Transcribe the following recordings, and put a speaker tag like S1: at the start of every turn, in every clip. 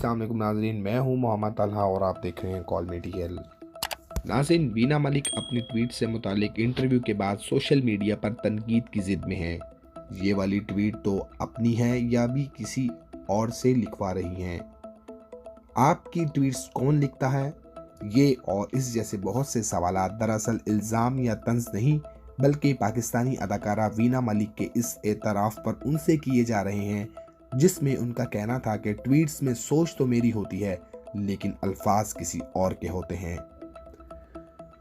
S1: अस्सलाम वालेकुम नाज़रीन, मैं हूं मोहम्मद तलहा और आप देख रहे हैं कॉलमेडियल। नाज़रीन, वीना मलिक अपने ट्वीट से मुतालिक इंटरव्यू के बाद सोशल मीडिया पर तनकीद की ज़िद में हैं। ये वाली ट्वीट तो अपनी है या भी किसी और से लिखवा रही हैं? आपकी ट्वीट्स कौन लिखता है? ये और इस जैसे बहुत से सवालात दरअसल इल्ज़ाम या तंज़ नहीं, बल्कि पाकिस्तानी अदाकारा वीना मलिक के इस एतराफ़ पर उनसे किए जा रहे हैं, जिसमें उनका कहना था कि ट्वीट्स में सोच तो मेरी होती है, लेकिन अल्फाज किसी और के होते हैं।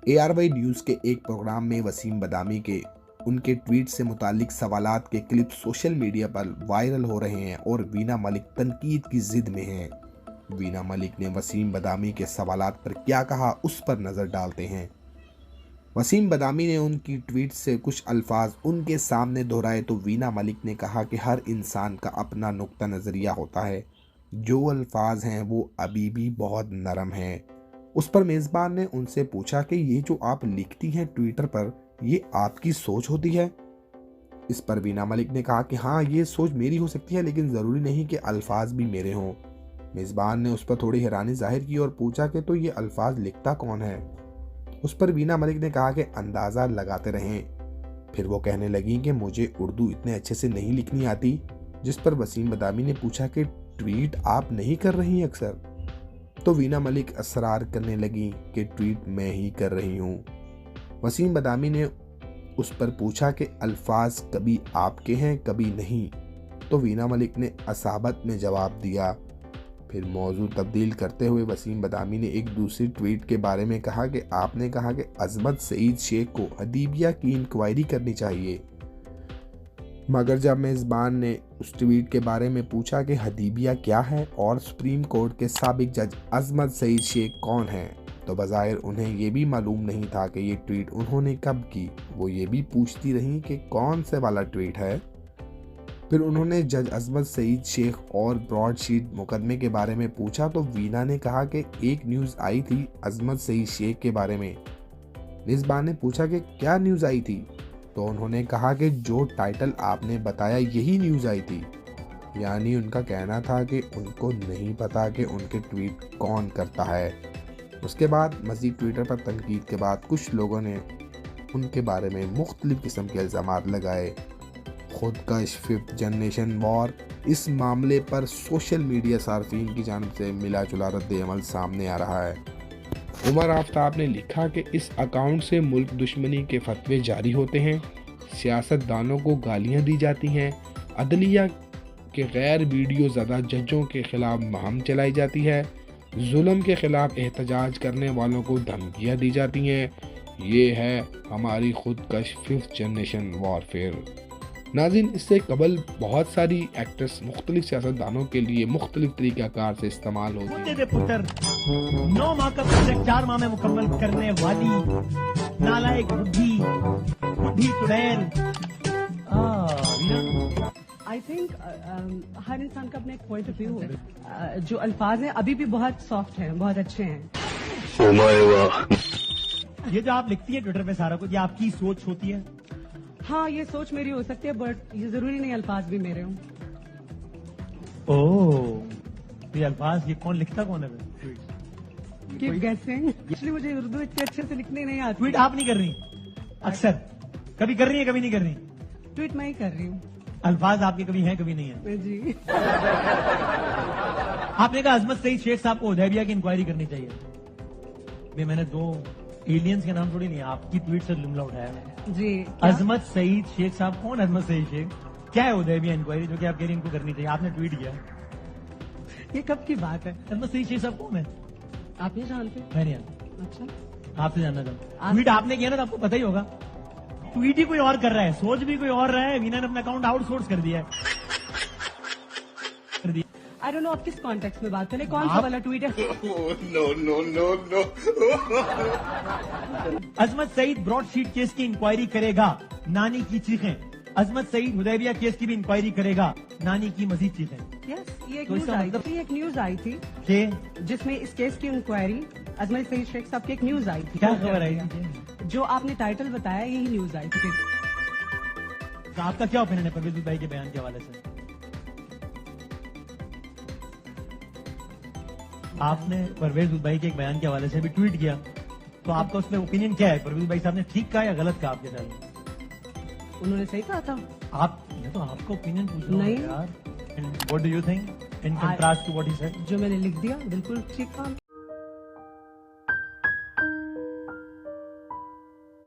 S1: ARY न्यूज़ के एक प्रोग्राम में वसीम बदामी के उनके ट्वीट से मुतालिक सवालात के क्लिप सोशल मीडिया पर वायरल हो रहे हैं और वीना मलिक तनकीद की जिद में हैं। वीना मलिक ने वसीम बदामी के सवालात पर क्या कहा, उस पर नज़र डालते हैं। वसीम बदामी ने उनकी ट्वीट से कुछ अल्फाज उनके सामने दोहराए तो वीना मलिक ने कहा कि हर इंसान का अपना नुक्ता नज़रिया होता है। जो अल्फाज हैं वो अभी भी बहुत नरम हैं। उस पर मेज़बान ने उनसे पूछा कि ये जो आप लिखती हैं ट्विटर पर, ये आपकी सोच होती है? इस पर वीना मलिक ने कहा कि हाँ, ये सोच मेरी हो सकती है, लेकिन ज़रूरी नहीं कि अल्फाज भी मेरे हों। मेज़बान ने उस पर थोड़ी हैरानी जाहिर की और पूछा कि तो ये अल्फाज लिखता कौन है? उस पर वीना मलिक ने कहा कि अंदाज़ा लगाते रहें। फिर वो कहने लगी कि मुझे उर्दू इतने अच्छे से नहीं लिखनी आती। जिस पर वसीम बदामी ने पूछा कि ट्वीट आप नहीं कर रही अक्सर? तो वीना मलिक असरार करने लगी कि ट्वीट मैं ही कर रही हूँ। वसीम बदामी ने उस पर पूछा कि अल्फाज कभी आपके हैं कभी नहीं, तो वीना मलिक ने असाबत में जवाब दिया। फिर मौजू तब्दील करते हुए वसीम बदामी ने एक दूसरी ट्वीट के बारे में कहा कि आपने कहा कि अजमत सईद शेख को हदीबिया की इंक्वायरी करनी चाहिए, मगर जब मेज़बान ने उस ट्वीट के बारे में पूछा कि हदीबिया क्या है और सुप्रीम कोर्ट के साबिक जज अजमत सईद शेख कौन हैं, तो बज़ाहिर उन्हें ये भी मालूम नहीं था कि ये ट्वीट उन्होंने कब की। वो ये भी पूछती रहीं कि कौन से वाला ट्वीट है। फिर उन्होंने जज अजमत सईद शेख और ब्रॉडशीट मुकदमे के बारे में पूछा तो वीना ने कहा कि एक न्यूज़ आई थी अजमत सईद शेख के बारे में। मेज़बान ने पूछा कि क्या न्यूज़ आई थी, तो उन्होंने कहा कि जो टाइटल आपने बताया यही न्यूज़ आई थी। यानी उनका कहना था कि उनको नहीं पता कि उनके ट्वीट कौन करता है। उसके बाद मज़ीद ट्विटर पर तनकीद के बाद कुछ लोगों ने उनके बारे में मुख्तलिफ किस्म के इल्ज़ामात लगाए। खुद का 5th जनरेशन वॉर, इस मामले पर सोशल मीडिया सार्फिन की जानिब से मिला जुला रद्द-ए-अमल सामने आ रहा है। उमर आफ्ताब ने लिखा कि इस अकाउंट से मुल्क दुश्मनी के फतवे जारी होते हैं, सियासतदानों को गालियां दी जाती हैं, अदलिया के गैर वीडियो ज़दा जजों के खिलाफ मुहिम चलाई जाती है, जुल्म के खिलाफ एहतजाज करने वालों को धमकियां दी जाती हैं। ये है हमारी खुदकश 5th जनरेशन वॉरफेयर। नाज़रीन, इससे कबल बहुत सारी एक्ट्रेस मुख्तलिफ सियासतदानों के लिए मुख्तलिफ तरीक़ाकार से इस्तेमाल होती है।
S2: पुत्र 9 माह का प्रोजेक्ट 4 माह में मुकम्मल करने वाली नालायक बुढ़ी चुड़ैल।
S3: आई थिंक हर इंसान का अपना एक पॉइंट ऑफ व्यू है। जो अल्फाज हैं अभी भी बहुत सॉफ्ट हैं, बहुत अच्छे हैं।
S2: ये जो आप लिखती है ट्विटर पे सारा कुछ, ये आपकी सोच होती है?
S3: हाँ, ये सोच मेरी हो सकती है, बट ये जरूरी नहीं अल्फाज भी मेरे हों।
S2: ओह, ये अल्फाज ये कौन लिखता कौन है?
S3: कीप गेसिंग। एक्चुअली मुझे उर्दू इतने अच्छे से लिखने नहीं आती।
S2: ट्वीट आप नहीं कर रही? अक्सर कभी कर रही है, कभी नहीं कर रही?
S3: ट्वीट मैं ही कर रही हूँ।
S2: अल्फाज आपके कभी हैं कभी नहीं है
S3: जी।
S2: आपने कहा अजमत सईद शेख साहब को हुदैबिया की इंक्वायरी करनी चाहिए। भाई मैंने 2 एलियंस के नाम थोड़ी नहीं, आपकी ट्वीट से जुमला उठाया मैंने
S3: जी।
S2: अजमत सईद शेख साहब कौन? अजमत सईद शेख क्या है हुदैबिया इंक्वायरी जो कि आप कह रही इनको करनी चाहिए? आपने ट्वीट किया,
S3: ये कब की बात है?
S2: अजमत सईद शेख साहब कौन है?
S3: आप नहीं जानते?
S2: मैं नहीं जानता।
S3: अच्छा,
S2: आपसे जानना चाहूँ। ट्वीट आपने किया ना तो आपको पता ही होगा। ट्वीट ही कोई और कर रहा है, सोच भी कोई और रहा है। वीना ने अपना अकाउंट आउटसोर्स कर दिया है।
S3: आई डोंट नो आप किस कॉन्टेक्स्ट में बात करें, कौन सा वाला ट्वीट है?
S1: नो।
S2: अजमत सईद ब्रॉडशीट केस की इंक्वायरी करेगा, नानी की चीखें। अजमत सईद हुदैबिया केस की भी इंक्वायरी करेगा, नानी की मजीद चीखें।
S3: यस, ये एक
S2: तो
S3: न्यूज
S2: इसका
S3: आई
S2: मतलब-
S3: थी। एक न्यूज आई थी
S2: कि
S3: जिसमें इस केस की इंक्वायरी अजमत सईद शेख साहब की एक न्यूज आई थी।
S2: क्या खबर आई?
S3: जो आपने टाइटल बताया यही न्यूज आई थी।
S2: तो आपका क्या ओपिनियन है परवेज भाई के बयान के हवाले से? आपने परवेज भाई के एक बयान के हवाले से भी ट्वीट किया, तो आपका उसमें ओपिनियन क्या है? परवेज भाई साहब ने ठीक कहा या गलत कहा आपके ख्याल में?
S3: उन्होंने सही कहा था।
S2: मैं तो आपका ओपिनियन पूछ रहा हूँ
S3: नहीं।
S2: यार। What do you think in contrast to what he said?
S3: जो मैंने लिख दिया बिल्कुल ठीक था।